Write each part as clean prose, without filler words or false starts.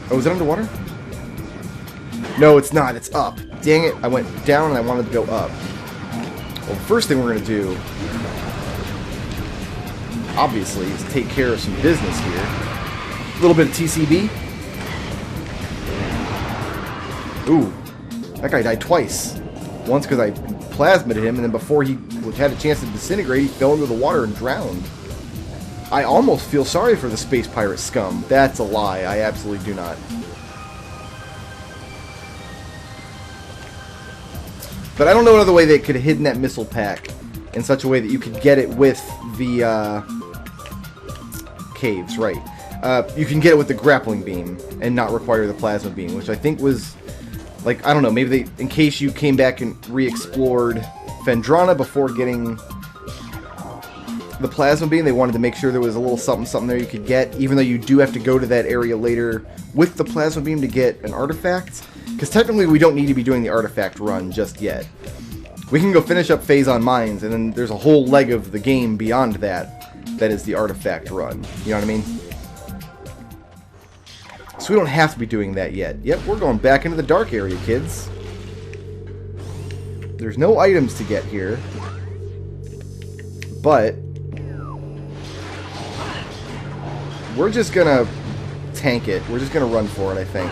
Oh, is it underwater? No, it's not. It's up. Dang it. I went down and I wanted to go up. Well, the first thing we're going to do, obviously, is take care of some business here. A little bit of TCB. Ooh. That guy died twice. Once because I plasmited him, and then before he had a chance to disintegrate, he fell into the water and drowned. I almost feel sorry for the space pirate scum. That's a lie. I absolutely do not. But I don't know another way they could have hidden that missile pack in such a way that you could get it with the caves, right. You can get it with the grappling beam and not require the plasma beam, which I think was, like, I don't know, maybe they, in case you came back and re-explored Phendrana before getting the plasma beam, they wanted to make sure there was a little something there you could get, even though you do have to go to that area later with the plasma beam to get an artifact. Because technically we don't need to be doing the artifact run just yet. We can go finish up Phase on Mines, and then there's a whole leg of the game beyond that that is the artifact run. You know what I mean? So we don't have to be doing that yet. Yep, we're going back into the dark area, kids. There's no items to get here. But we're just gonna tank it. We're just gonna run for it, I think.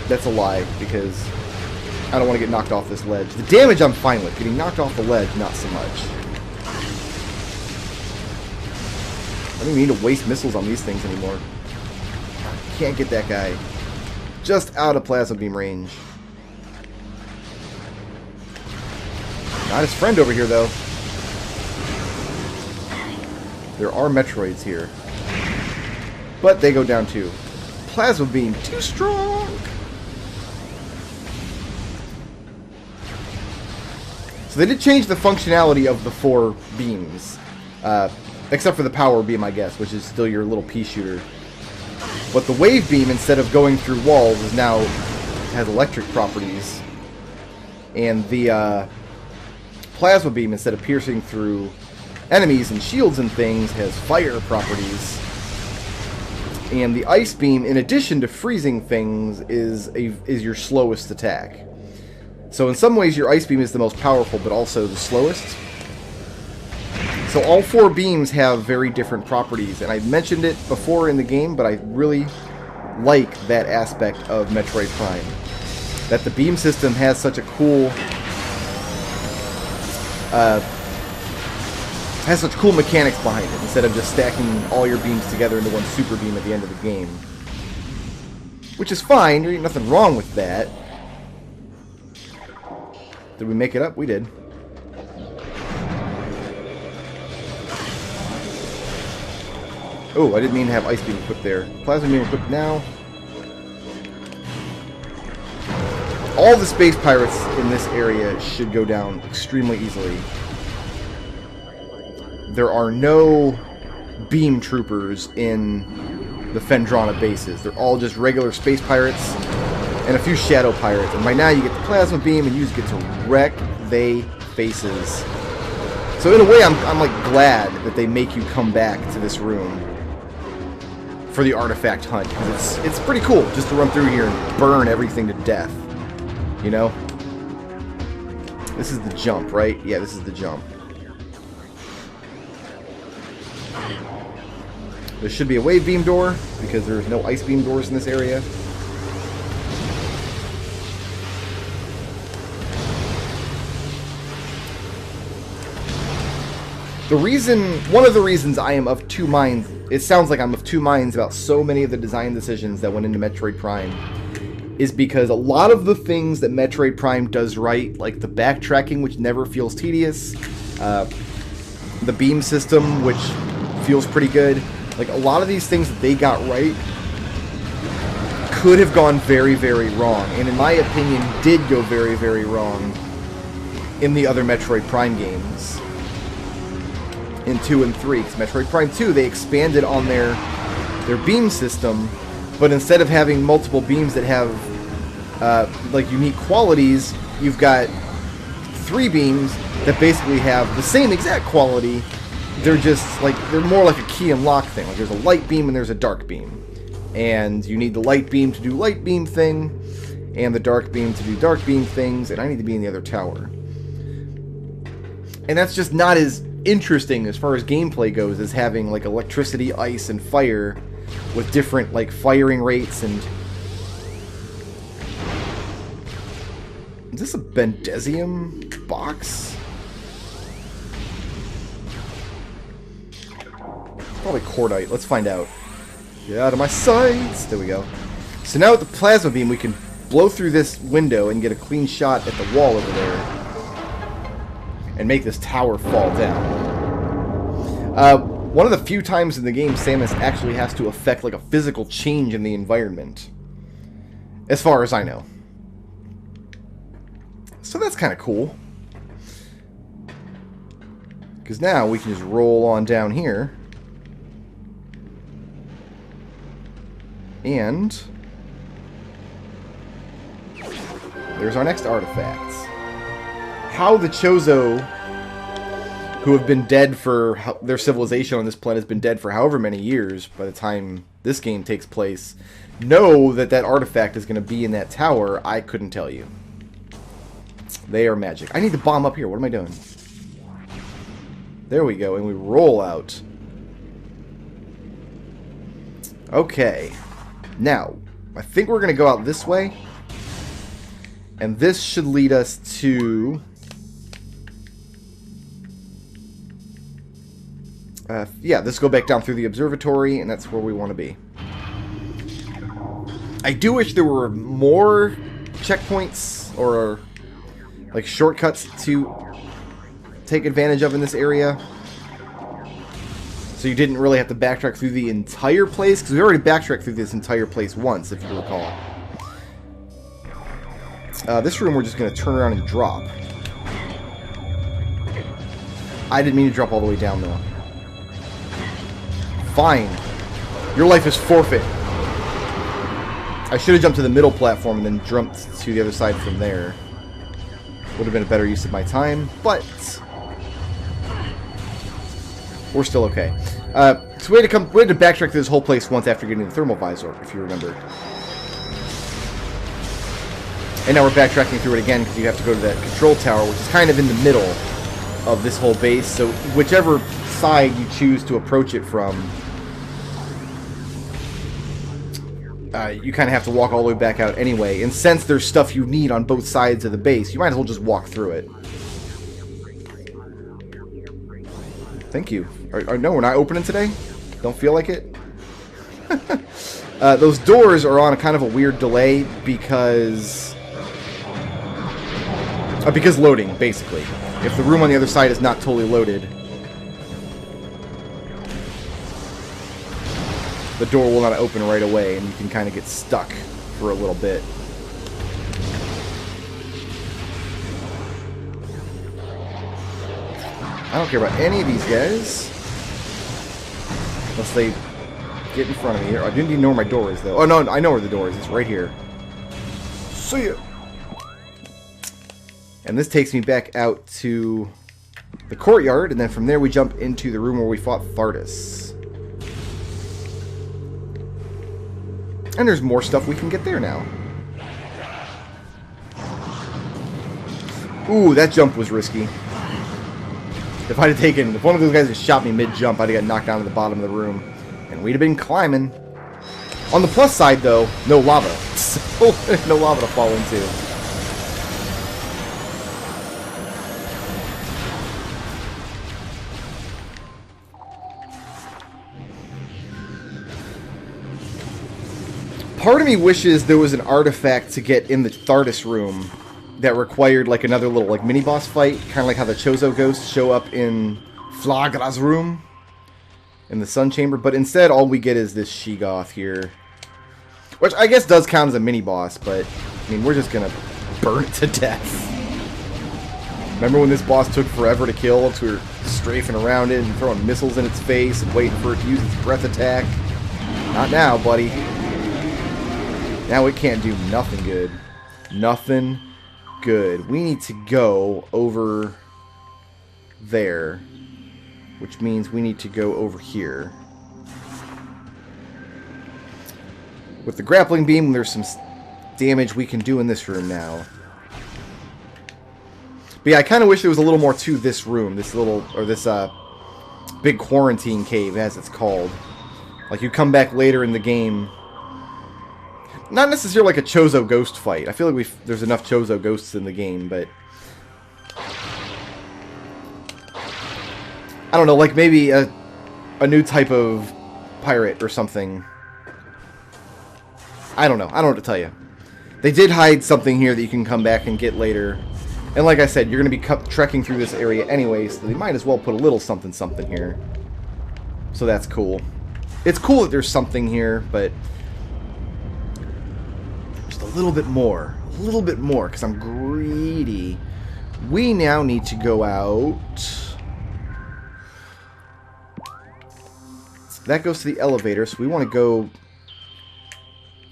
That's a lie, because I don't want to get knocked off this ledge. The damage I'm fine with. Getting knocked off the ledge, not so much. I don't even need to waste missiles on these things anymore. Can't get that guy. Just out of plasma beam range. Not his friend over here, though. There are Metroids here. But they go down too. Plasma beam, too strong! So they did change the functionality of the 4 beams. Except for the power beam, I guess, which is still your little pea shooter. But the wave beam, instead of going through walls, is now has electric properties. And the plasma beam, instead of piercing through enemies and shields and things, has fire properties. And the ice beam, in addition to freezing things, is your slowest attack. So in some ways, your ice beam is the most powerful, but also the slowest. So all 4 beams have very different properties, and I mentioned it before in the game, but I really like that aspect of Metroid Prime. That the beam system has such a cool... has such cool mechanics behind it, instead of just stacking all your beams together into one super beam at the end of the game. Which is fine, there ain't nothing wrong with that. Did we make it up? We did. Oh, I didn't mean to have ice beam equipped there. Plasma beam equipped now. All the space pirates in this area should go down extremely easily. There are no beam troopers in the Phendrana bases. They're all just regular space pirates and a few shadow pirates. And by now you get the plasma beam and you just get to wreck they faces. So in a way I'm like glad that they make you come back to this room for the artifact hunt, because it's pretty cool just to run through here and burn everything to death. You know? This is the jump, right? Yeah, this is the jump. There should be a wave beam door, because there's no ice beam doors in this area. One of the reasons I am of 2 minds, it sounds like I'm of 2 minds about so many of the design decisions that went into Metroid Prime, is because a lot of the things that Metroid Prime does right, like the backtracking, which never feels tedious, the beam system, which feels pretty good, like a lot of these things that they got right could have gone very, very wrong, and in my opinion did go very, very wrong in the other Metroid Prime games. In 2 and 3, because Metroid Prime 2, they expanded on their beam system, but instead of having multiple beams that have like unique qualities, you've got 3 beams that basically have the same exact quality. They're just like, they're more like a key and lock thing. Like there's a light beam and there's a dark beam. And you need the light beam to do light beam thing, and the dark beam to do dark beam things, and I need to be in the other tower. And that's just not as interesting as far as gameplay goes as having like electricity, ice, and fire with different like firing rates. And is this a Bendesium box? Probably cordite. Let's find out. Get out of my sights. There we go. So now with the plasma beam, we can blow through this window and get a clean shot at the wall over there and make this tower fall down. One of the few times in the game Samus actually has to affect like a physical change in the environment, as far as I know. So that's kind of cool. Because now we can just roll on down here. And there's our next artifact. How the Chozo, who have been dead for... their civilization on this planet has been dead for however many years by the time this game takes place, know that that artifact is going to be in that tower, I couldn't tell you. They are magic. I need to bomb up here. What am I doing? There we go. And we roll out. Okay. Now, I think we're going to go out this way. And this should lead us to... yeah, let's go back down through the observatory, and that's where we want to be. I do wish there were more checkpoints or like shortcuts to take advantage of in this area, so you didn't really have to backtrack through the entire place, because we already backtracked through this entire place once, if you recall. This room we're just going to turn around and drop. I didn't mean to drop all the way down, though. Fine. Your life is forfeit. I should have jumped to the middle platform and then jumped to the other side from there. Would have been a better use of my time, but we're still okay. So we had to backtrack through this whole place once after getting the thermal visor, if you remember. And now we're backtracking through it again because you have to go to that control tower, which is kind of in the middle of this whole base. So whichever side you choose to approach it from, you kind of have to walk all the way back out anyway. And since there's stuff you need on both sides of the base, you might as well just walk through it. Thank you. No, we're not opening today? Don't feel like it? Those doors are on a kind of a weird delay because loading, basically. If the room on the other side is not totally loaded, the door will not open right away, and you can kind of get stuck for a little bit. I don't care about any of these guys. Unless they get in front of me. I didn't even know where my door is, though. Oh, no, I know where the door is. It's right here. See ya! And this takes me back out to the courtyard, and then from there we jump into the room where we fought Thardus. And there's more stuff we can get there now. Ooh, that jump was risky. If one of those guys had shot me mid-jump, I'd have got knocked down to the bottom of the room. And we'd have been climbing. On the plus side, though, no lava. So, no lava to fall into. Part of me wishes there was an artifact to get in the Thardus room that required like another little like mini boss fight, kind of like how the Chozo ghosts show up in Flagra's room in the Sun Chamber. But instead, all we get is this Sheegoth here, which I guess does count as a mini boss. But I mean, we're just gonna burn it to death. Remember when this boss took forever to kill? Because we were strafing around it and throwing missiles in its face and waiting for it to use its breath attack. Not now, buddy. Now it can't do nothing good. Nothing good. We need to go over there, which means we need to go over here. With the grappling beam, there's some damage we can do in this room now. But yeah, I kind of wish there was a little more to this room. This little, or this big quarantine cave, as it's called. Like, you come back later in the game. Not necessarily like a Chozo ghost fight. I feel like there's enough Chozo ghosts in the game, but... I don't know, like maybe a new type of pirate or something. I don't know. I don't know what to tell you. They did hide something here that you can come back and get later. And like I said, you're going to be trekking through this area anyway, so they might as well put a little something here. So that's cool. It's cool that there's something here, but... just a little bit more. A little bit more, because I'm greedy. We now need to go out... That goes to the elevator, so we want to go...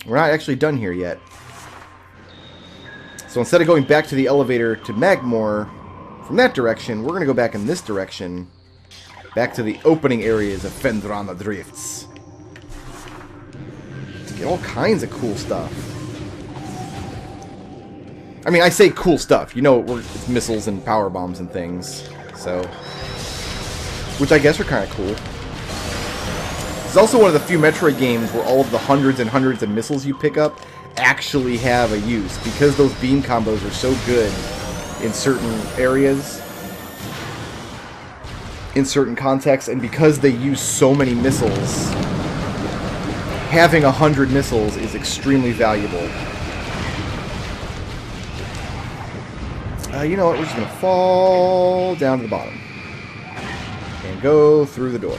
We're not actually done here yet. So instead of going back to the elevator to Magmore from that direction, we're going to go back in this direction. Back to the opening areas of Phendrana Drifts. To get all kinds of cool stuff. I mean, I say cool stuff. You know, it's missiles and power bombs and things. So... which I guess are kind of cool. It's also one of the few Metroid games where all of the hundreds and hundreds of missiles you pick up actually have a use, because those beam combos are so good in certain areas, in certain contexts, and because they use so many missiles, having 100 missiles is extremely valuable. You know what, we're just going to fall down to the bottom and go through the door.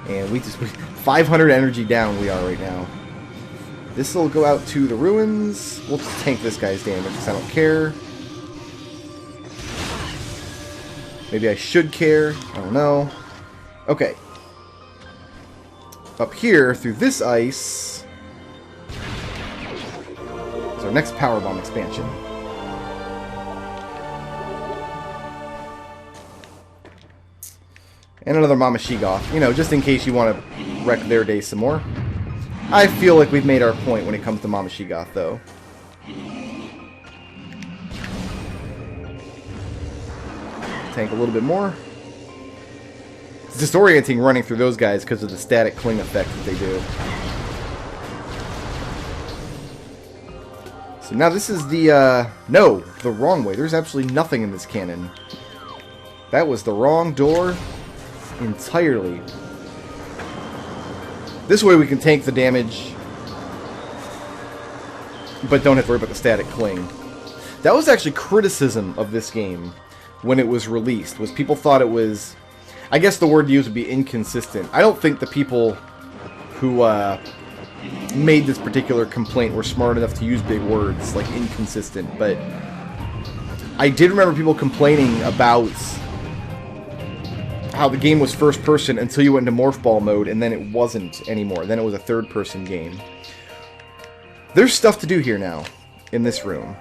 And we 500 energy down we are right now. This will go out to the ruins. We'll just tank this guy's damage because I don't care. Maybe I should care. I don't know. Okay. Up here, through this ice, is our next power bomb expansion. And another Mama Sheegoth, you know, just in case you want to wreck their day some more. I feel like we've made our point when it comes to Mama Sheegoth, though. Tank a little bit more. It's disorienting running through those guys because of the static cling effect that they do. So now this is the, no, the wrong way. There's absolutely nothing in this cannon. That was the wrong door entirely. This way we can tank the damage, but don't have to worry about the static cling. That was actually criticism of this game when it was released, was people thought it was, I guess the word to use would be inconsistent. I don't think the people who made this particular complaint were smart enough to use big words like inconsistent, but I did remember people complaining about how the game was first person until you went into Morph Ball mode, and then it wasn't anymore. Then it was a third person game. There's stuff to do here now, in this room.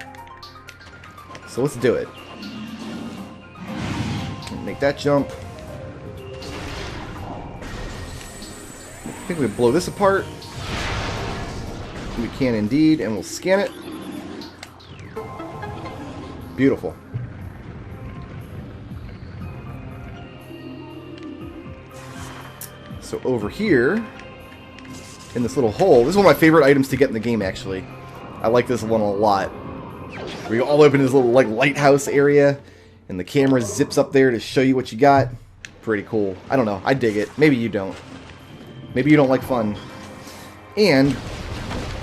So let's do it. Make that jump. I think we blow this apart. We can indeed, and we'll scan it. Beautiful. So over here, in this little hole, this is one of my favorite items to get in the game, actually. I like this one a lot. We go all up in this little like lighthouse area, and the camera zips up there to show you what you got. Pretty cool. I don't know. I dig it. Maybe you don't. Maybe you don't like fun. And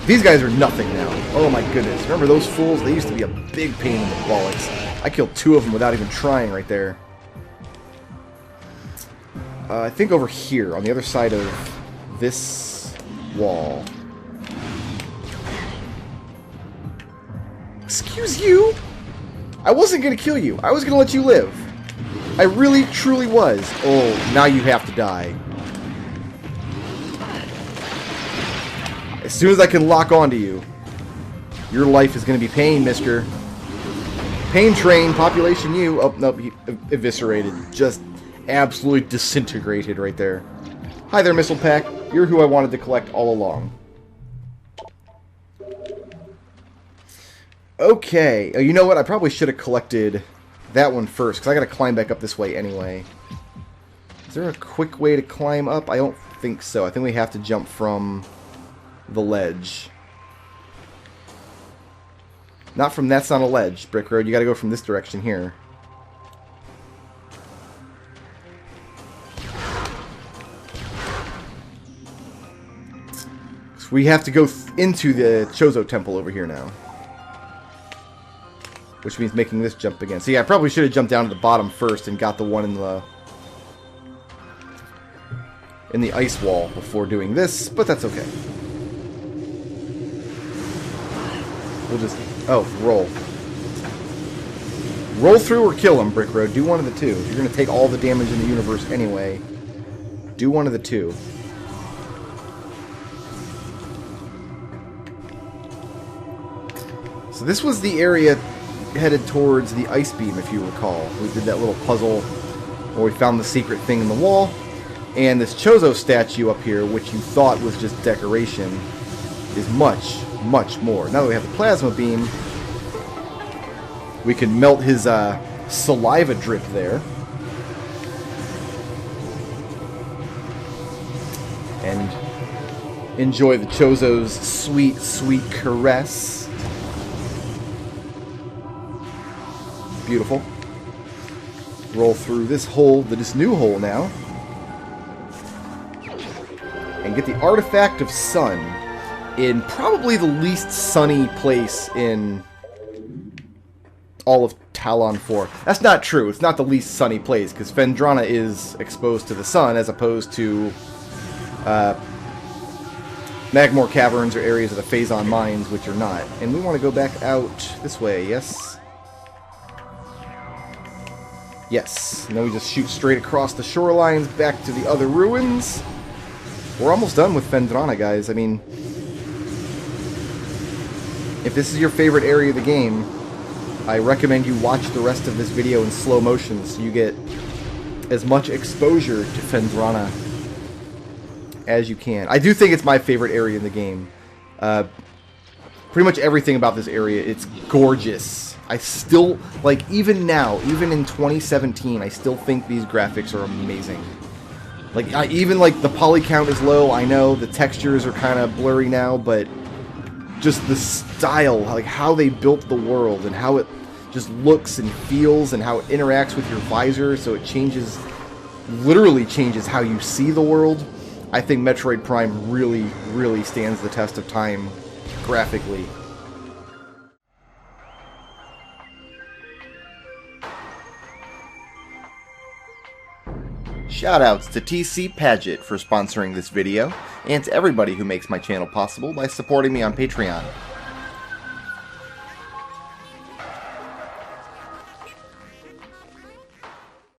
these guys are nothing now. Oh my goodness. Remember those fools? They used to be a big pain in the bollocks. I killed 2 of them without even trying right there. I think over here, on the other side of this wall. Excuse you? I wasn't going to kill you. I was going to let you live. I really, truly was. Oh, now you have to die. As soon as I can lock onto you, your life is going to be pain, mister. Pain train, population you. Oh, nope, he eviscerated. Just absolutely disintegrated right there. Hi there, Missile Pack. You're who I wanted to collect all along. Okay. Oh, you know what? I probably should have collected that one first, because I gotta climb back up this way anyway. Is there a quick way to climb up? I don't think so. I think we have to jump from the ledge. Not from that's not a ledge, Brickroad. You gotta go from this direction here. So we have to go into the Chozo Temple over here now. Which means making this jump again. So yeah, I probably should have jumped down to the bottom first and got the one in the ice wall before doing this, but that's okay. We'll just... Oh, roll. Roll through or kill him, Brickroad. Do one of the two. If you're going to take all the damage in the universe anyway, do one of the two. So this was the area headed towards the ice beam, if you recall. We did that little puzzle where we found the secret thing in the wall. And this Chozo statue up here, which you thought was just decoration, is much, much more. Now that we have the plasma beam, we can melt his saliva drip there. And enjoy the Chozo's sweet, sweet caress. Beautiful. Roll through this hole, this new hole now. And get the Artifact of Sun in probably the least sunny place in all of Talon 4. That's not true. It's not the least sunny place, because Phendrana is exposed to the sun as opposed to Magmore Caverns or areas of the Phazon Mines, which are not. And we want to go back out this way, yes? Yes. And then we just shoot straight across the shorelines back to the other ruins. We're almost done with Phendrana, guys. I mean, if this is your favorite area of the game, I recommend you watch the rest of this video in slow motion so you get as much exposure to Phendrana as you can. I do think it's my favorite area in the game. Pretty much everything about this area, it's gorgeous. I still, like, even now, even in 2017, I still think these graphics are amazing. Like, even, like, the poly count is low, I know, the textures are kind of blurry now, but just the style, like, how they built the world, and how it just looks and feels, and how it interacts with your visor, so it changes, literally changes how you see the world. I think Metroid Prime really, really stands the test of time, graphically. Shoutouts to TC Padgett for sponsoring this video, and to everybody who makes my channel possible by supporting me on Patreon.